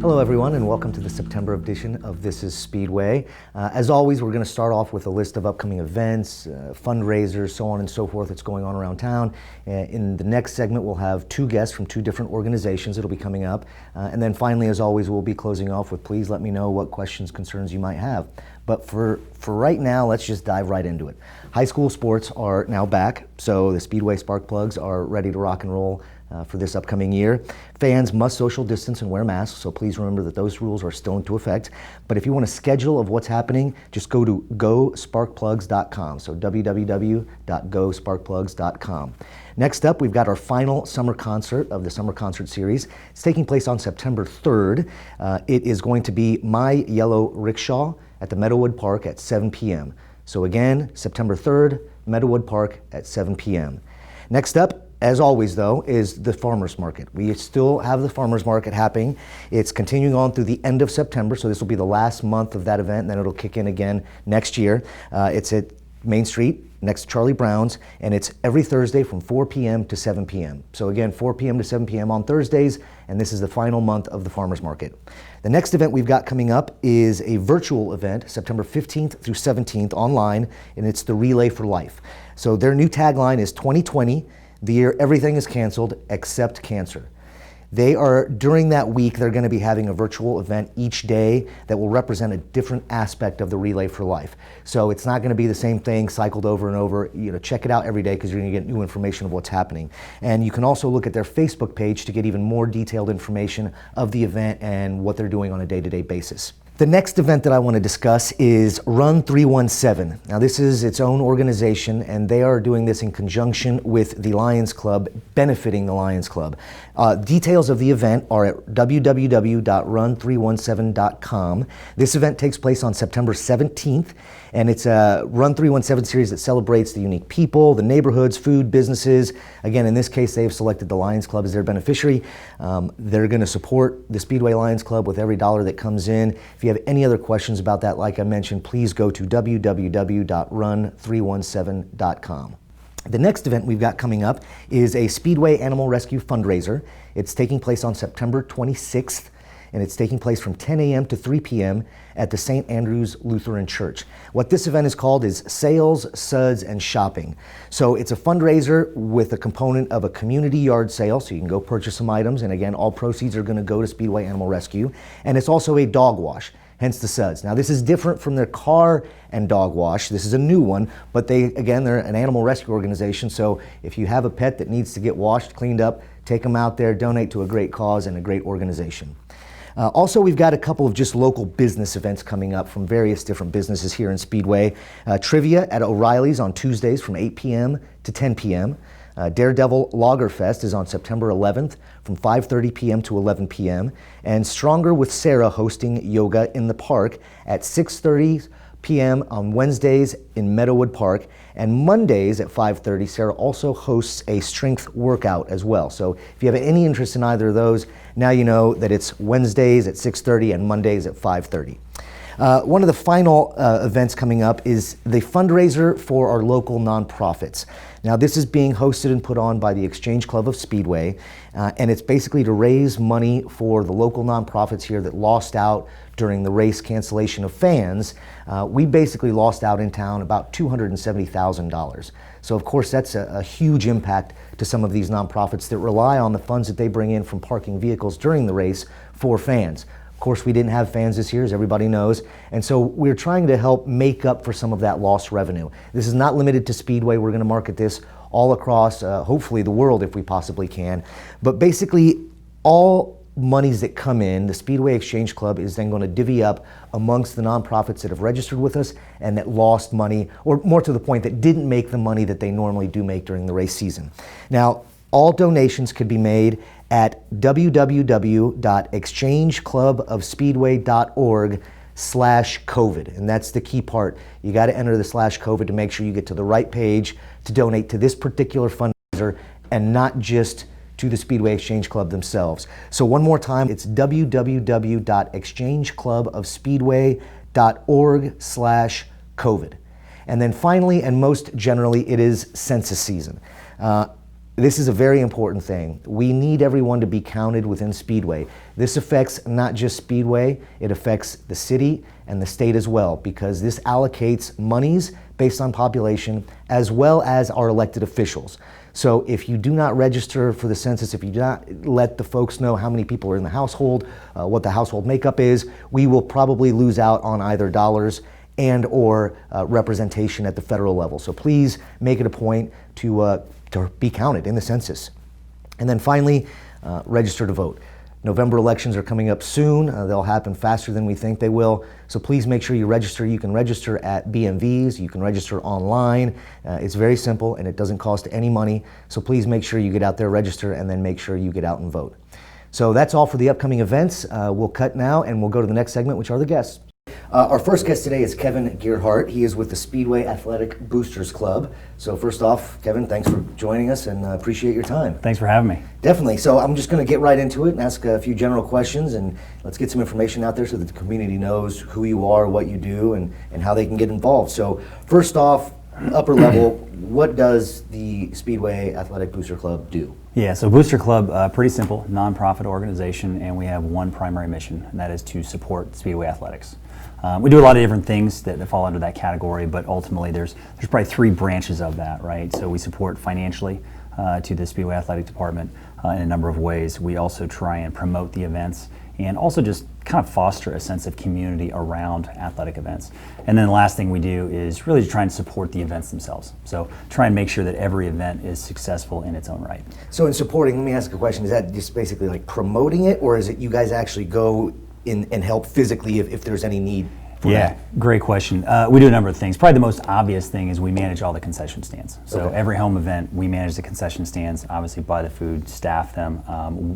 Hello everyone, and welcome to the September edition of This is Speedway. As always, we're going to start off with a list of upcoming events, fundraisers, so on and so forth that's going on around town. In the next segment, we'll have two guests from two different organizations that'll be coming up. And then finally, as always, we'll be closing off with please let me know what questions, concerns you might have. But for right now, let's just dive right into it. High school sports are now back, so the Speedway SPARKPLUGs are ready to rock and roll for this upcoming year. Fans must social distance and wear masks, so please remember that those rules are still into effect. But if you want a schedule of what's happening, just go to GoSparkPlugs.com, so www.GoSparkPlugs.com. Next up, we've got our final summer concert of the Summer Concert Series. It's taking place on September 3rd. It is going to be My Yellow Rickshaw at the Meadowood Park at 7 p.m. So again, September 3rd, Meadowood Park at 7 p.m. Next up, as always though, is the farmers market. We still have the farmers market happening. It's continuing on through the end of September, so this will be the last month of that event, and then it'll kick in again next year. It's at Main Street next to Charlie Brown's, and it's every Thursday from 4 p.m. to 7 p.m. So again, 4 p.m. to 7 p.m. on Thursdays, and this is the final month of the farmers market. The next event we've got coming up is a virtual event, September 15th through 17th online, and it's the Relay for Life. So their new tagline is 2020, the year everything is canceled except cancer. They are, during that week, they're going to be having a virtual event each day that will represent a different aspect of the Relay for Life. So it's not going to be the same thing cycled over and over. Check it out every day because you're going to get new information of what's happening. And you can also look at their Facebook page to get even more detailed information of the event and what they're doing on a day-to-day basis. The next event that I want to discuss is Run 317. Now this is its own organization, and they are doing this in conjunction with the Lions Club, benefiting the Lions Club. Details of the event are at www.run317.com. This event takes place on September 17th, and it's a Run 317 series that celebrates the unique people, the neighborhoods, food, businesses. Again, in this case, they've selected the Lions Club as their beneficiary. They're going to support the Speedway Lions Club with every dollar that comes in. If you have any other questions about that, like I mentioned, please go to www.run317.com. The next event we've got coming up is a Speedway Animal Rescue fundraiser. It's taking place on September 26th, and it's taking place from 10 a.m. to 3 p.m. at the St. Andrew's Lutheran Church. What this event is called is Sales, Suds, and Shopping. So it's a fundraiser with a component of a community yard sale, so you can go purchase some items, and again, all proceeds are going to go to Speedway Animal Rescue. And it's also a dog wash, hence the Suds. Now this is different from their car and dog wash. This is a new one, but they're an animal rescue organization, so if you have a pet that needs to get washed, cleaned up, take them out there, donate to a great cause and a great organization. Also, we've got a couple of just local business events coming up from various different businesses here in Speedway. Trivia at O'Reilly's on Tuesdays from 8 p.m. to 10 p.m. Daredevil Lagerfest is on September 11th from 5:30 p.m. to 11 p.m. And Stronger with Sarah hosting yoga in the park at 6:30 p.m. on Wednesdays in Meadowood Park, and Mondays at 5:30. Sarah also hosts a strength workout as well. So if you have any interest in either of those, now you know that it's Wednesdays at 6:30 and Mondays at 5:30. One of the final events coming up is the fundraiser for our local nonprofits. Now this is being hosted and put on by the Exchange Club of Speedway, and it's basically to raise money for the local nonprofits here that lost out during the race cancellation of fans. We basically lost out in town about $270,000. So of course that's a huge impact to some of these nonprofits that rely on the funds that they bring in from parking vehicles during the race for fans. Of course, we didn't have fans this year, as everybody knows, and so we're trying to help make up for some of that lost revenue. This is not limited to Speedway. We're going to market this all across, hopefully, the world if we possibly can. But basically, all monies that come in, the Speedway Exchange Club is then going to divvy up amongst the nonprofits that have registered with us and that lost money, or more to the point, that didn't make the money that they normally do make during the race season. Now, all donations could be made at www.exchangebclubofspeedway.org/COVID. And that's the key part. You got to enter the /COVID to make sure you get to the right page to donate to this particular fundraiser and not just to the Speedway Exchange Club themselves. So one more time, it's www.exchangebclubofspeedway.org/COVID. And then finally, and most generally, it is census season. This is a very important thing. We need everyone to be counted within Speedway. This affects not just Speedway, it affects the city and the state as well, because this allocates monies based on population as well as our elected officials. So if you do not register for the census, if you do not let the folks know how many people are in the household, what the household makeup is, we will probably lose out on either dollars and or representation at the federal level. So please make it a point to be counted in the census. And then finally, register to vote. November elections are coming up soon. They'll happen faster than we think they will. So please make sure you register. You can register at BMVs. You can register online. It's very simple and it doesn't cost any money. So please make sure you get out there, register, and then make sure you get out and vote. So that's all for the upcoming events. We'll cut now and we'll go to the next segment, which are the guests. Our first guest today is Kevin Gearhart. He is with the Speedway Athletic Boosters Club. So first off, Kevin, thanks for joining us and appreciate your time. Thanks for having me. Definitely. So I'm just going to get right into it and ask a few general questions, and let's get some information out there so that the community knows who you are, what you do, and how they can get involved. So first off, upper level, what does the Speedway Athletic Booster Club do? Yeah, so Booster Club, pretty simple, nonprofit organization, and we have one primary mission, and that is to support Speedway athletics. We do a lot of different things that fall under that category, but ultimately there's probably three branches of that, right? So we support financially to the Speedway Athletic Department in a number of ways. We also try and promote the events and also just kind of foster a sense of community around athletic events. And then the last thing we do is really try and support the events themselves. So try and make sure that every event is successful in its own right. So in supporting, let me ask a question, is that just basically like promoting it, or is it you guys actually go in and help physically if there's any need? Yeah, great question. We do a number of things. Probably the most obvious thing is we manage all the concession stands. So every home event, we manage the concession stands, obviously buy the food, staff them.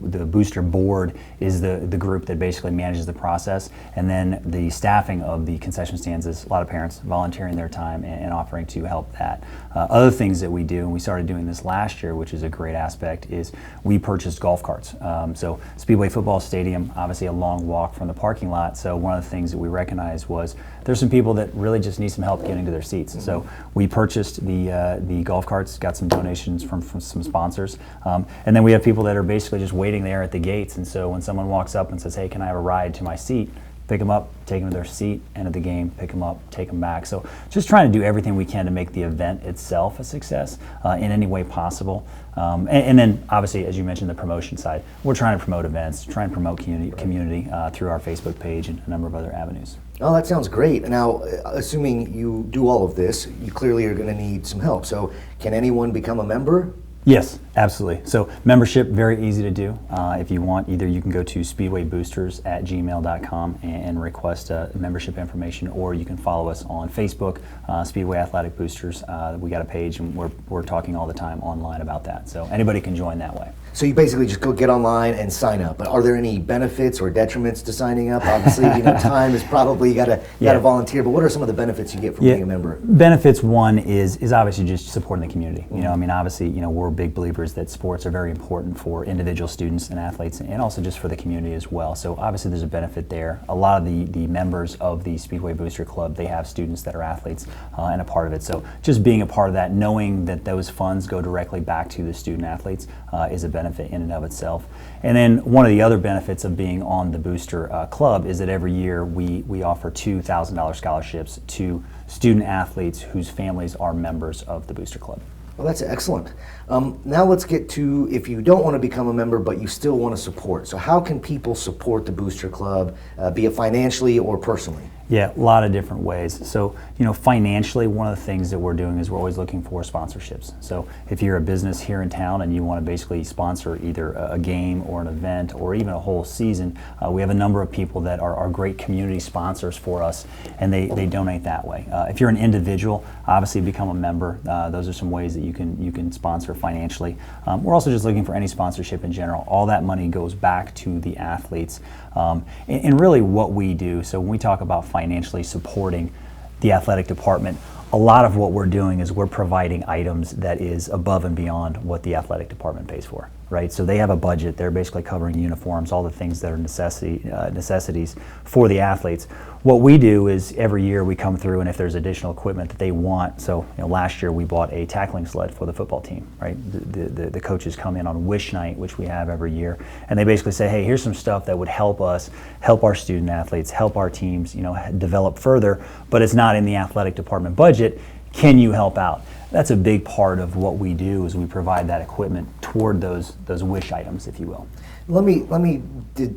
The booster board is the group that basically manages the process. And then the staffing of the concession stands is a lot of parents volunteering their time and offering to help that. Other things that we do, and we started doing this last year, which is a great aspect, is we purchased golf carts. So Speedway Football Stadium, obviously a long walk from the parking lot. So one of the things that we recognized was there's some people that really just need some help getting to their seats. Mm-hmm. So we purchased the golf carts, got some donations from some sponsors, and then we have people that are basically just waiting there at the gates. And so when someone walks up and says, "Hey, can I have a ride to my seat?" Pick them up, take them to their seat, end of the game, pick them up, take them back. So just trying to do everything we can to make the event itself a success in any way possible. And then obviously, as you mentioned, the promotion side, we're trying to promote events, try and promote community through our Facebook page and a number of other avenues. Oh, that sounds great. Now, assuming you do all of this, you clearly are going to need some help. So can anyone become a member? Yes, absolutely. So membership, very easy to do. If you want, either you can go to speedwayboosters@gmail.com and request membership information, or you can follow us on Facebook, Speedway Athletic Boosters. We got a page and we're talking all the time online about that. So anybody can join that way. So you basically just go get online and sign up. But are there any benefits or detriments to signing up? Obviously, time is probably you got to volunteer. But what are some of the benefits you get from being a member? Benefits, one is obviously just supporting the community. Obviously, we're big believers that sports are very important for individual students and athletes, and also just for the community as well. So obviously, there's a benefit there. A lot of the members of the Speedway Booster Club, they have students that are athletes and a part of it. So just being a part of that, knowing that those funds go directly back to the student athletes is a benefit in and of itself. And then one of the other benefits of being on the Booster Club is that every year we offer $2,000 scholarships to student athletes whose families are members of the Booster Club. Well, that's excellent. Now let's get to if you don't want to become a member, but you still want to support. So how can people support the Booster Club, be it financially or personally? Yeah, a lot of different ways. So, financially, one of the things that we're doing is we're always looking for sponsorships. So if you're a business here in town and you want to basically sponsor either a game or an event or even a whole season, we have a number of people that are great community sponsors for us, and they donate that way. If you're an individual, obviously become a member. Those are some ways that you can sponsor financially. We're also just looking for any sponsorship in general. All that money goes back to the athletes. And really what we do, so when we talk about financially supporting the athletic department, a lot of what we're doing is we're providing items that is above and beyond what the athletic department pays for, right? So they have a budget. They're basically covering uniforms, all the things that are necessities for the athletes. What we do is every year we come through, and if there's additional equipment that they want, so last year we bought a tackling sled for the football team, right? The coaches come in on wish night, which we have every year, and they basically say, hey, here's some stuff that would help us, help our student athletes, help our teams, develop further, but it's not in the athletic department budget. Can you help out? That's a big part of what we do, is we provide that equipment toward those wish items, if you will. Let me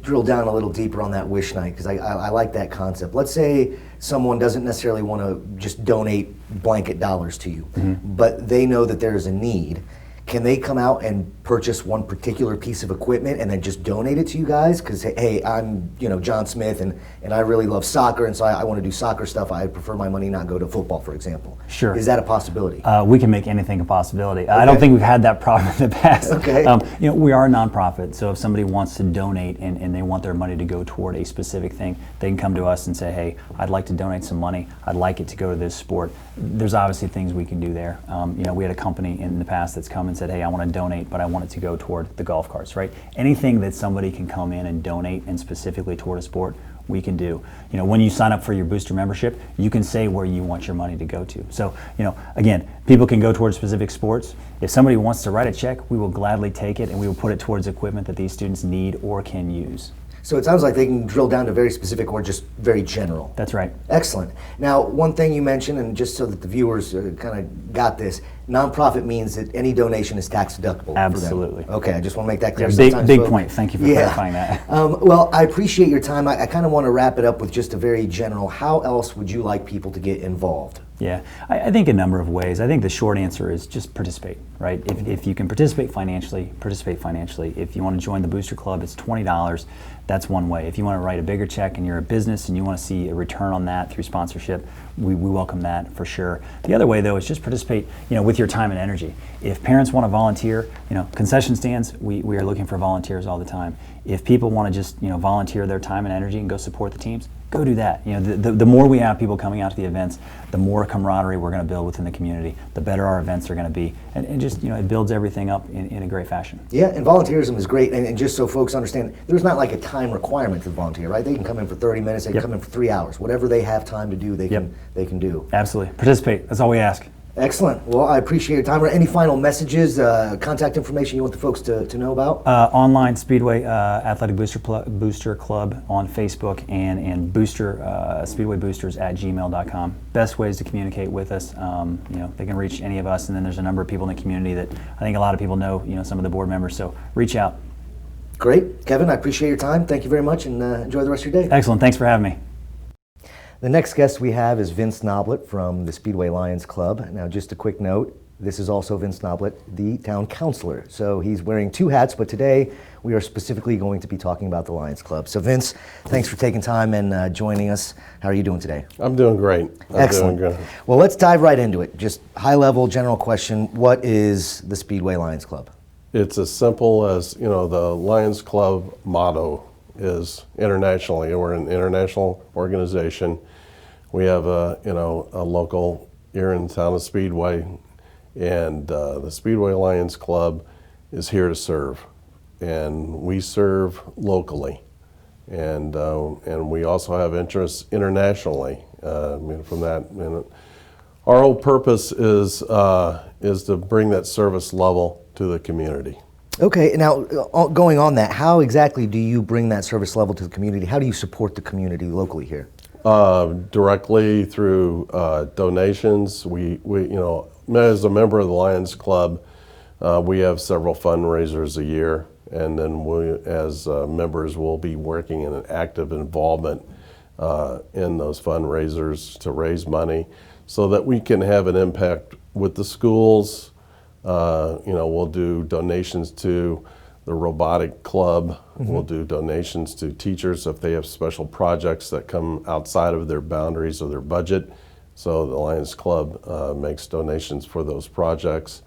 drill down a little deeper on that wish night, because I like that concept. Let's say someone doesn't necessarily want to just donate blanket dollars to you, but they know that there's a need. Can they come out and purchase one particular piece of equipment and then just donate it to you guys? Because, hey, I'm John Smith, and I really love soccer, and so I want to do soccer stuff. I prefer my money not go to football, for example. Sure. Is that a possibility? We can make anything a possibility. Okay. I don't think we've had that problem in the past. Okay. We are a nonprofit, so if somebody wants to donate and they want their money to go toward a specific thing, they can come to us and say, hey, I'd like to donate some money. I'd like it to go to this sport. There's obviously things we can do there. We had a company in the past that's come and said, hey, I want to donate, but I want it to go toward the golf carts, right? Anything that somebody can come in and donate and specifically toward a sport, we can do. When you sign up for your booster membership, you can say where you want your money to go to. So, again, people can go towards specific sports. If somebody wants to write a check, we will gladly take it, and we will put it towards equipment that these students need or can use. So it sounds like they can drill down to very specific or just very general. That's right. Excellent. Now, one thing you mentioned, and just so that the viewers kind of got this, nonprofit means that any donation is tax deductible. Absolutely. For them. Okay, I just want to make that clear. Yeah, big point. Thank you for clarifying that. Well, I appreciate your time. I kind of want to wrap it up with just a very general, how else would you like people to get involved? Yeah, I think a number of ways. I think the short answer is just participate, right? If you can participate financially, participate financially. If you want to join the Booster Club, it's $20. That's one way. If you want to write a bigger check and you're a business and you want to see a return on that through sponsorship, we welcome that for sure. The other way, though, is just participate, with your time and energy. If parents want to volunteer, concession stands, we are looking for volunteers all the time. If people want to just, volunteer their time and energy and go support the teams, go do that. The more we have people coming out to the events, the more camaraderie we're going to build within the community, the better our events are going to be, and just it builds everything up in a great fashion. Yeah, and volunteerism is great, and just so folks understand, there's not like a time requirement to volunteer, right? They can come in for 30 minutes, they can come in for 3 hours, whatever they have time to do, they can do. Absolutely, participate. That's all we ask. Excellent. Well, I appreciate your time. Any final messages, contact information you want the folks to know about? Online, Speedway Athletic Booster Club on Facebook, and Speedway Boosters at gmail.com. Best ways to communicate with us. They can reach any of us, and then there's a number of people in the community that I think a lot of people know, some of the board members, so reach out. Great. Kevin, I appreciate your time. Thank you very much, and enjoy the rest of your day. Excellent. Thanks for having me. The next guest we have is Vince Noblet from the Speedway Lions Club. Now, just a quick note, this is also Vince Noblet, the town councilor. So he's wearing two hats, but today we are specifically going to be talking about the Lions Club. So Vince, thanks for taking time and joining us. How are you doing today? I'm doing great. Excellent. Doing good. Well, let's dive right into it. Just high-level, general question, what is the Speedway Lions Club? It's as simple as, the Lions Club motto is internationally. We're an international organization. We have a local here in the town of Speedway, and the Speedway Lions Club is here to serve, and we serve locally, and we also have interests internationally. From that, our whole purpose is to bring that service level to the community. Okay, now going on that, how exactly do you bring that service level to the community? How do you support the community locally here? Directly through donations. We as a member of the Lions Club, we have several fundraisers a year, and then we, as members, will be working in an active involvement in those fundraisers to raise money so that we can have an impact with the schools. We'll do donations to the robotic club. Mm-hmm. We'll do donations to teachers if they have special projects that come outside of their boundaries or their budget. So the Lions Club makes donations for those projects.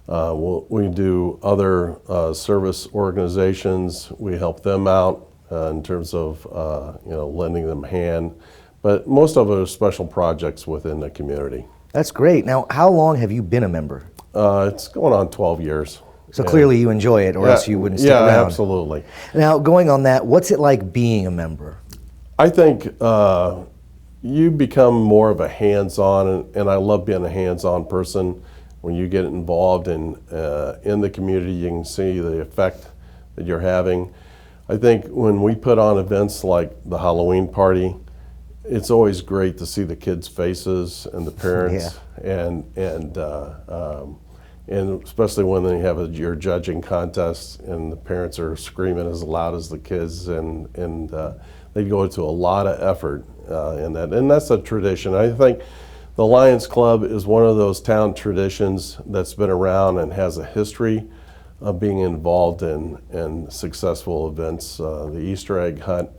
We do other service organizations. We help them out in terms of lending them a hand. But most of it are special projects within the community. That's great. Now, how long have you been a member? It's going on 12 years. So clearly you enjoy it, or else you wouldn't stick around. Yeah, absolutely. Now, going on that, what's it like being a member? I think you become more of a hands-on, and I love being a hands-on person. When you get involved in the community, you can see the effect that you're having. I think when we put on events like the Halloween party, it's always great to see the kids' faces and the parents, and especially when they have your judging contest and the parents are screaming as loud as the kids, and they go into a lot of effort in that, and that's a tradition. I think the Lions Club is one of those town traditions that's been around and has a history of being involved in successful events. The Easter egg hunt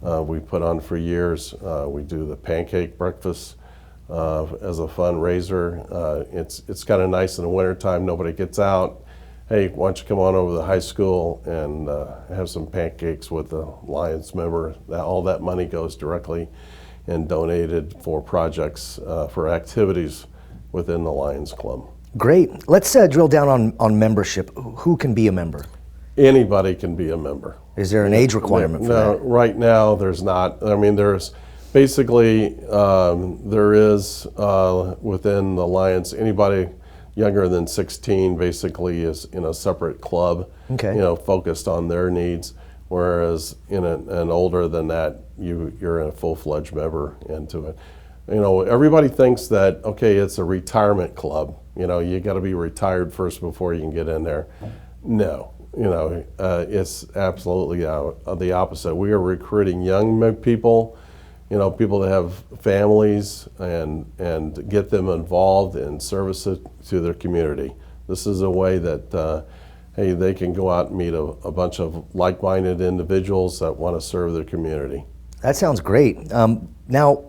we put on for years. We do the pancake breakfast as a fundraiser. It's kind of nice in the wintertime, nobody gets out. Hey, why don't you come on over to the high school and have some pancakes with the Lions member. All that money goes directly and donated for projects, for activities within the Lions Club. Great. Let's drill down on membership. Who can be a member? Anybody can be a member. Is there an age requirement for that? Right now there's not. I mean, there's basically, there is within the Lions, anybody younger than 16 basically is in a separate club, focused on their needs, whereas in an older than that, you're a full-fledged member into it. Everybody thinks that, okay, it's a retirement club. You got to be retired first before you can get in there. No, it's absolutely the opposite. We are recruiting young people, people that have families, and get them involved in service to their community. This is a way that, hey, they can go out and meet a bunch of like-minded individuals that want to serve their community. That sounds great. Now,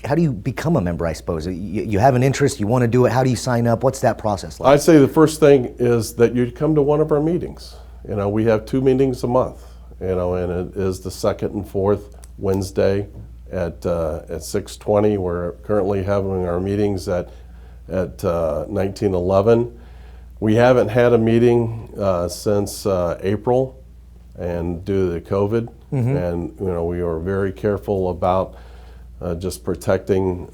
how do you become a member, I suppose? You have an interest, you want to do it, how do you sign up? What's that process like? I'd say the first thing is that you come to one of our meetings. We have 2 meetings a month, and it is the second and fourth Wednesday at 6:20. We're currently having our meetings at 1911. We haven't had a meeting since April, and due to COVID, and we are very careful about just protecting.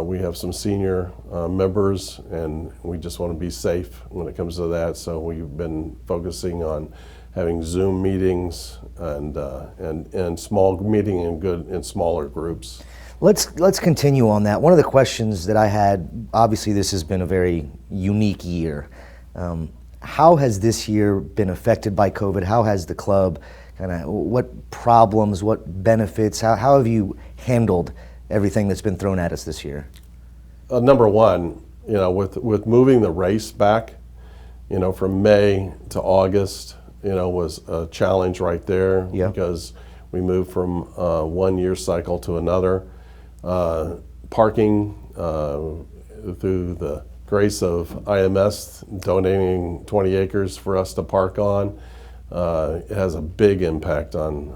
We have some senior members, and we just want to be safe when it comes to that. So we've been focusing on having Zoom meetings and small meeting in smaller groups. Let's continue on that. One of the questions that I had, obviously this has been a very unique year. How has this year been affected by COVID? How has the club what problems, what benefits, how have you handled everything that's been thrown at us this year? Number one, with moving the race back, from May to August, was a challenge right there, because we moved from 1 year cycle to another. Parking, through the grace of IMS donating 20 acres for us to park on, it has a big impact on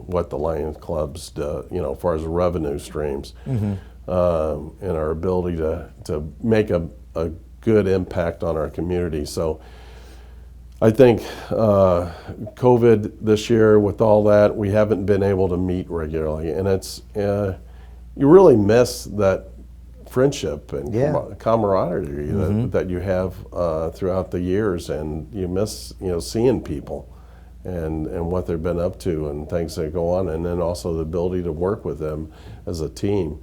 what the Lions Clubs do, as far as revenue streams, and our ability to make a good impact on our community. So I think COVID this year, with all that, we haven't been able to meet regularly, and it's you really miss that friendship and camaraderie that you have throughout the years, and you miss seeing people and what they've been up to and things that go on, and then also the ability to work with them as a team.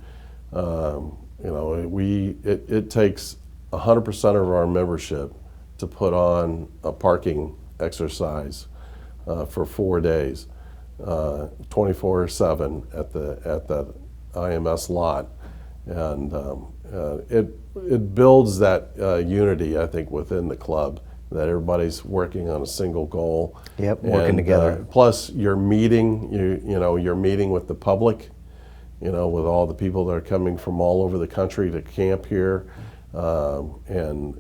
It takes 100% of our membership to put on a parking exercise for 4 days, 24/7 at the IMS lot, and it builds that unity, I think, within the club, that everybody's working on a single goal. Working together. Plus, you're meeting with the public, with all the people that are coming from all over the country to camp here, and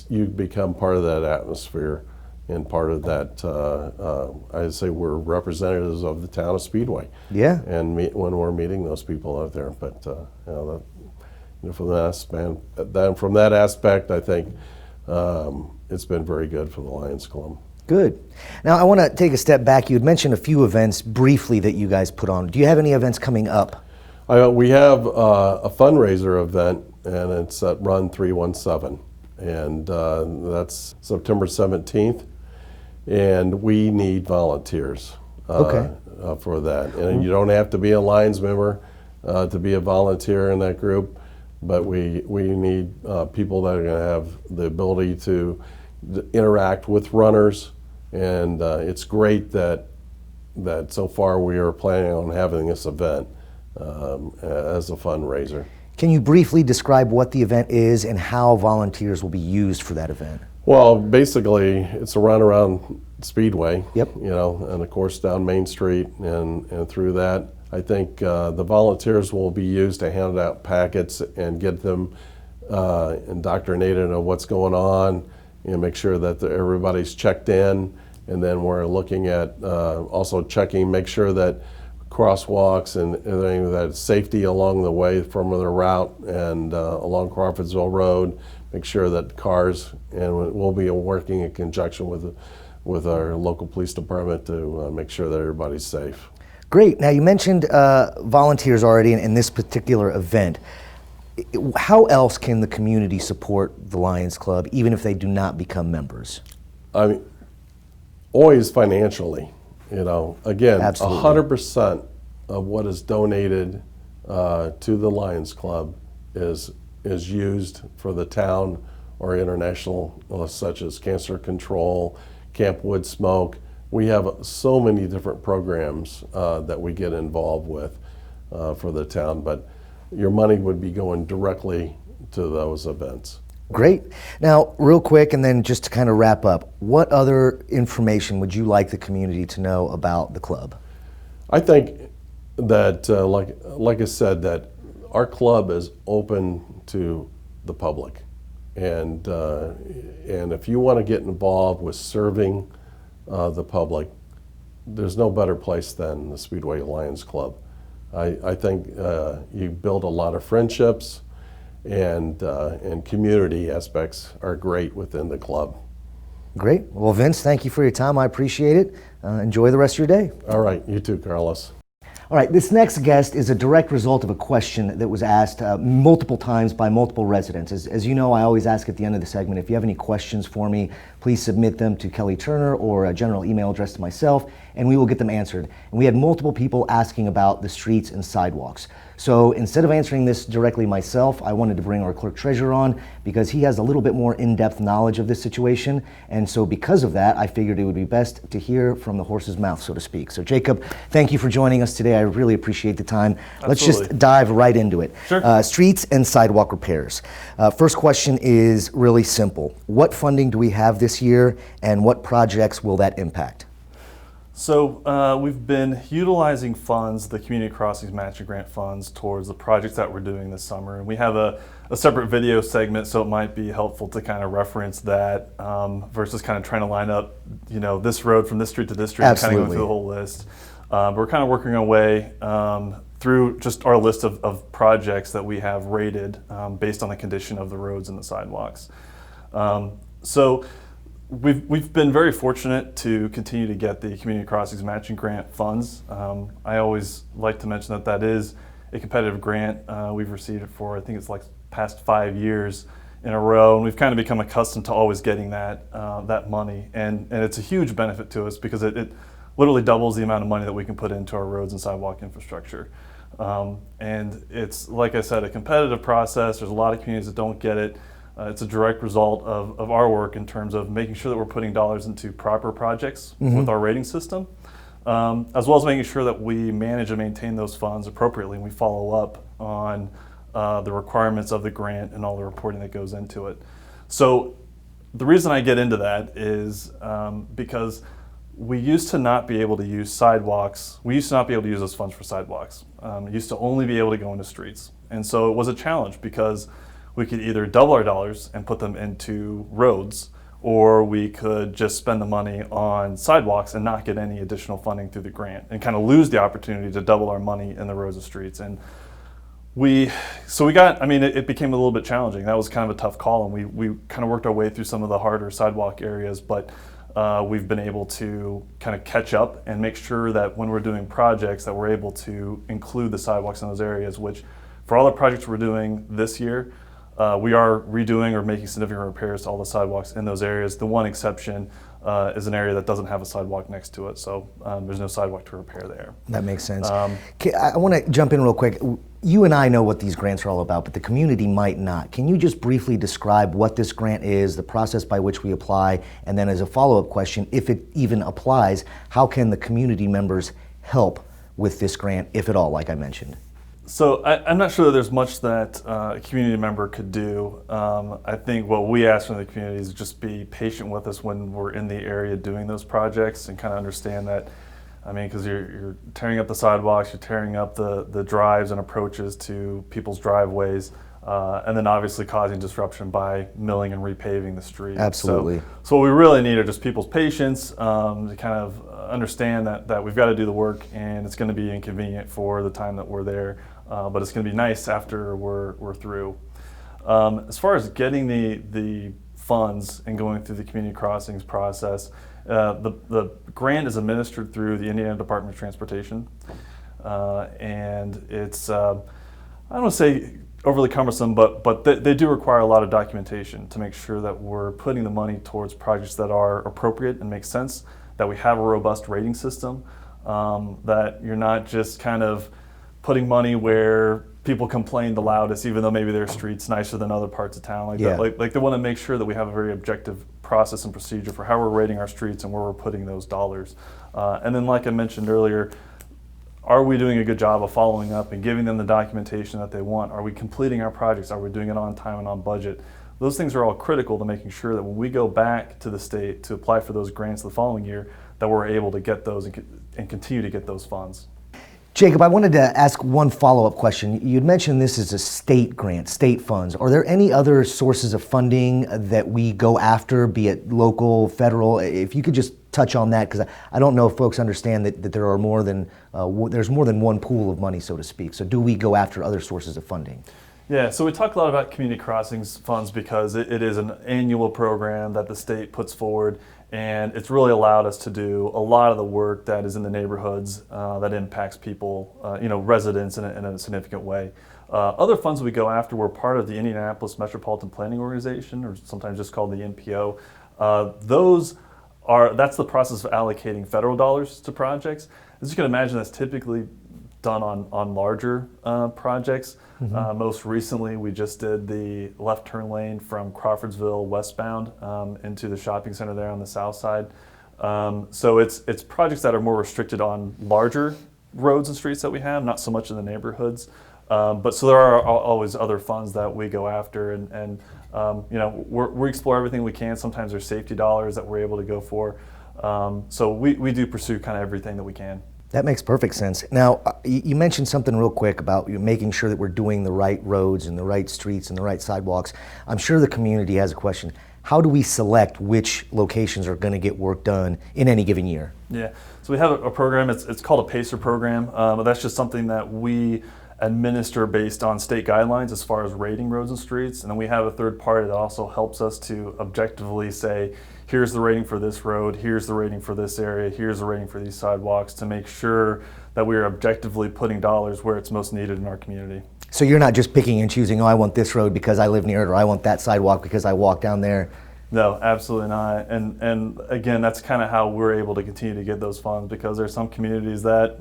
you become part of that atmosphere and part of that. I'd say we're representatives of the town of Speedway. And when we're meeting those people out there, but from that aspect, I think it's been very good for the Lions Club. Good. Now I want to take a step back. You had mentioned a few events briefly that you guys put on. Do you have any events coming up? We have a fundraiser event, and it's at Run 317, and that's September 17th, and we need volunteers for that. And you don't have to be a Lions member to be a volunteer in that group, but we need people that are going to have the ability to interact with runners, and it's great that so far we are planning on having this event as a fundraiser. Can you briefly describe what the event is and how volunteers will be used for that event? Well, basically, it's a run around Speedway. Yep. You know, and of course down Main Street and through that. I think the volunteers will be used to hand out packets and get them indoctrinated on what's going on, and make sure that everybody's checked in. And then we're looking at also checking, make sure that crosswalks and everything, that safety along the way from the route and along Crawfordsville Road, make sure that cars, and we'll be working in conjunction with our local police department to make sure that everybody's safe. Great. Now you mentioned volunteers already in this particular event. How else can the community support the Lions Club even if they do not become members? I mean, always financially. You know, again, Absolutely. 100% of what is donated to the Lions Club is used for the town or international, such as cancer control, Camp Wood Smoke. We have so many different programs that we get involved with for the town, but your money would be going directly to those events. Great. Now, real quick, and then just to kind of wrap up, what other information would you like the community to know about the club? I think that, like I said, that our club is open to the public, and if you want to get involved with serving the public, there's no better place than the Speedway Lions Club. I think you build a lot of friendships, and community aspects are great within the club. Great. Well, Vince, thank you for your time. I appreciate it. Enjoy the rest of your day. All right, you too, Carlos. All right, this next guest is a direct result of a question that was asked multiple times by multiple residents. As you know, I always ask at the end of the segment, if you have any questions for me, please submit them to Kelly Turner or a general email address to myself, and we will get them answered. And we had multiple people asking about the streets and sidewalks. So instead of answering this directly myself, I wanted to bring our clerk-treasurer on because he has a little bit more in-depth knowledge of this situation. And so because of that, I figured it would be best to hear from the horse's mouth, so to speak. So Jacob, thank you for joining us today. I really appreciate the time. Absolutely. Let's just dive right into it. Sure. Streets and sidewalk repairs. First question is really simple. What funding do we have this year, and what projects will that impact? So we've been utilizing funds, the Community Crossings Matching Grant funds, towards the projects that we're doing this summer. And we have a separate video segment, so it might be helpful to kind of reference that versus kind of trying to line up, you know, this road from this street to this street, and kind of going through the whole list. We're kind of working our way through just our list of projects that we have rated based on the condition of the roads and the sidewalks. So we've been very fortunate to continue to get the Community Crossings Matching Grant funds. I always like to mention that is a competitive grant. We've received it for, I think it's like past 5 years in a row, and we've kind of become accustomed to always getting that money. And it's a huge benefit to us because it literally doubles the amount of money that we can put into our roads and sidewalk infrastructure. And it's, like I said, a competitive process. There's a lot of communities that don't get it. It's a direct result of our work in terms of making sure that we're putting dollars into proper projects with our rating system, as well as making sure that we manage and maintain those funds appropriately, and we follow up on the requirements of the grant and all the reporting that goes into it. So the reason I get into that is because we used to not be able to use sidewalks. We used to not be able to use those funds for sidewalks. It used to only be able to go into streets. And so it was a challenge because we could either double our dollars and put them into roads, or we could just spend the money on sidewalks and not get any additional funding through the grant and kind of lose the opportunity to double our money in the roads and streets. And So we got, I mean, it became a little bit challenging. That was kind of a tough call, and we kind of worked our way through some of the harder sidewalk areas, but we've been able to kind of catch up and make sure that when we're doing projects that we're able to include the sidewalks in those areas, which for all the projects we're doing this year, we are redoing or making significant repairs to all the sidewalks in those areas. The one exception is an area that doesn't have a sidewalk next to it, so there's no sidewalk to repair there. That makes sense. I want to jump in real quick. You and I know what these grants are all about, but the community might not. Can you just briefly describe what this grant is, the process by which we apply, and then as a follow-up question, if it even applies, how can the community members help with this grant, if at all, like I mentioned? So I'm not sure that there's much that a community member could do. I think what we ask from the community is just be patient with us when we're in the area doing those projects, and kind of understand that, I mean, because you're tearing up the sidewalks, you're tearing up the drives and approaches to people's driveways, and then obviously causing disruption by milling and repaving the street. Absolutely. So what we really need are just people's patience to kind of understand that we've got to do the work, and it's going to be inconvenient for the time that we're there. But it's going to be nice after we're through. As far as getting the funds and going through the community crossings process, the grant is administered through the Indiana Department of Transportation, and it's I don't want to say overly cumbersome, but they do require a lot of documentation to make sure that we're putting the money towards projects that are appropriate and make sense, that we have a robust rating system, that you're not just kind of putting money where people complain the loudest, even though maybe their street's nicer than other parts of town. Like they want to make sure that we have a very objective process and procedure for how we're rating our streets and where we're putting those dollars. And then, like I mentioned earlier, are we doing a good job of following up and giving them the documentation that they want? Are we completing our projects? Are we doing it on time and on budget? Those things are all critical to making sure that when we go back to the state to apply for those grants the following year, that we're able to get those and continue to get those funds. Jacob, I wanted to ask one follow-up question. You'd mentioned this is a state grant, state funds. Are there any other sources of funding that we go after, be it local, federal? If you could just touch on that, because I don't know if folks understand that there are more than there's more than one pool of money, so to speak. So do we go after other sources of funding? Yeah, so we talk a lot about community crossings funds because it is an annual program that the state puts forward, and it's really allowed us to do a lot of the work that is in the neighborhoods that impacts people, residents in a significant way. Other funds we go after, we're part of the Indianapolis Metropolitan Planning Organization, or sometimes just called the NPO. That's the process of allocating federal dollars to projects. As you can imagine, that's typically done on larger projects. Mm-hmm. Most recently, we just did the left turn lane from Crawfordsville westbound into the shopping center there on the south side. So it's projects that are more restricted on larger roads and streets that we have, not so much in the neighborhoods. But so there are always other funds that we go after, and we explore everything we can. Sometimes there's safety dollars that we're able to go for. So we do pursue kind of everything that we can. That makes perfect sense. Now, you mentioned something real quick about making sure that we're doing the right roads and the right streets and the right sidewalks. I'm sure the community has a question. How do we select which locations are going to get work done in any given year? Yeah, so we have a program, it's called a PACER program. That's just something that we administer based on state guidelines as far as rating roads and streets. And then we have a third party that also helps us to objectively say, here's the rating for this road, here's the rating for this area, here's the rating for these sidewalks, to make sure that we are objectively putting dollars where it's most needed in our community. So you're not just picking and choosing, I want this road because I live near it, or I want that sidewalk because I walk down there. No, absolutely not. And again, that's kind of how we're able to continue to get those funds, because there's some communities that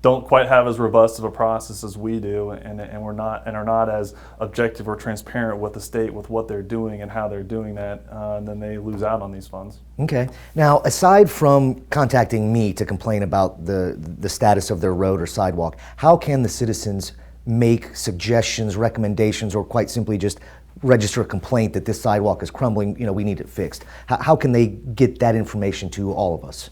don't quite have as robust of a process as we do, and are not as objective or transparent with the state with what they're doing and how they're doing that, and then they lose out on these funds. Okay. Now, aside from contacting me to complain about the status of their road or sidewalk, how can the citizens make suggestions, recommendations, or quite simply just register a complaint that this sidewalk is crumbling, we need it fixed? How can they get that information to all of us?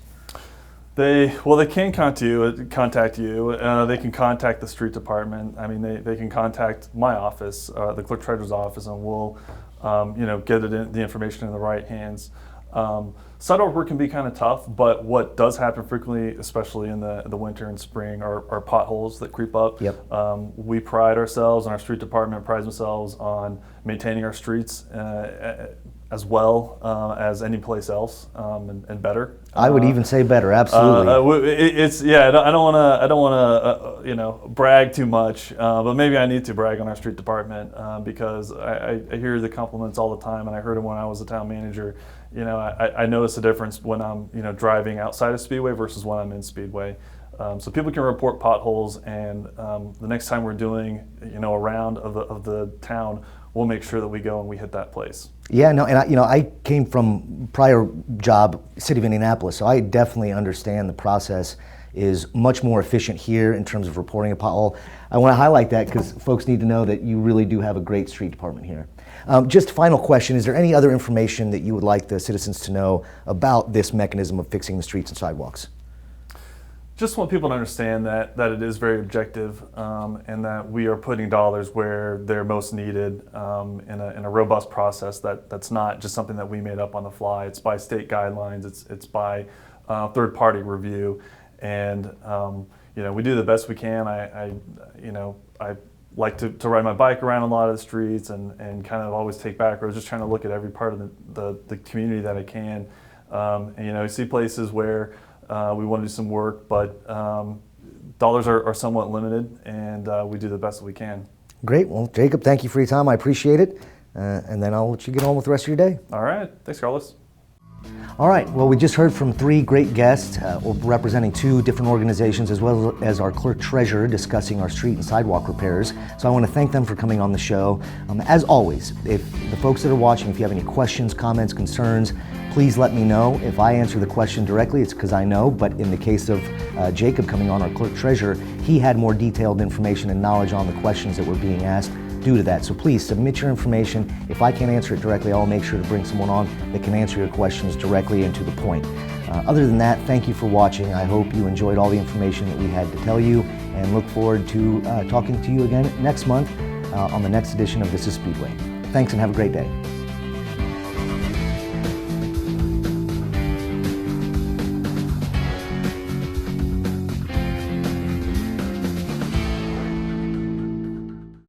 They can contact you. They can contact the street department. I mean, they can contact my office, the Clerk-Treasurer's office, and we'll, get the information in the right hands. Sidewalk work can be kind of tough, but what does happen frequently, especially in the winter and spring, are potholes that creep up. Yep. We pride ourselves, and our street department prides themselves on maintaining our streets as well as any place else, and better. I would even say better, absolutely. I don't want to brag too much, but maybe I need to brag on our street department because I hear the compliments all the time, and I heard them when I was a town manager. I notice a difference when I'm driving outside of Speedway versus when I'm in Speedway. So people can report potholes, and the next time we're doing a round of the town, we'll make sure that we go and we hit that place. Yeah, no, and I came from prior job, City of Indianapolis, so I definitely understand the process is much more efficient here in terms of reporting a pothole. I want to highlight that because folks need to know that you really do have a great street department here. Just final question, is there any other information that you would like the citizens to know about this mechanism of fixing the streets and sidewalks? Just want people to understand that it is very objective, and that we are putting dollars where they're most needed in a robust process that's not just something that we made up on the fly. It's by state guidelines, it's by third-party review, and we do the best we can. I like to ride my bike around a lot of the streets and kind of always take back roads, just trying to look at every part of the community that I can. You see places where we want to do some work, but dollars are somewhat limited, and we do the best that we can. Great. Well, Jacob, thank you for your time. I appreciate it. And then I'll let you get on with the rest of your day. All right. Thanks, Carlos. All right. Well, we just heard from 3 great guests representing 2 different organizations, as well as our clerk-treasurer discussing our street and sidewalk repairs. So I want to thank them for coming on the show. As always, if the folks that are watching, if you have any questions, comments, concerns, please let me know. If I answer the question directly, it's because I know, but in the case of Jacob coming on, our clerk-treasurer, he had more detailed information and knowledge on the questions that were being asked due to that. So please submit your information. If I can't answer it directly, I'll make sure to bring someone on that can answer your questions directly and to the point. Other than that, thank you for watching. I hope you enjoyed all the information that we had to tell you, and look forward to talking to you again next month on the next edition of This is Speedway. Thanks and have a great day.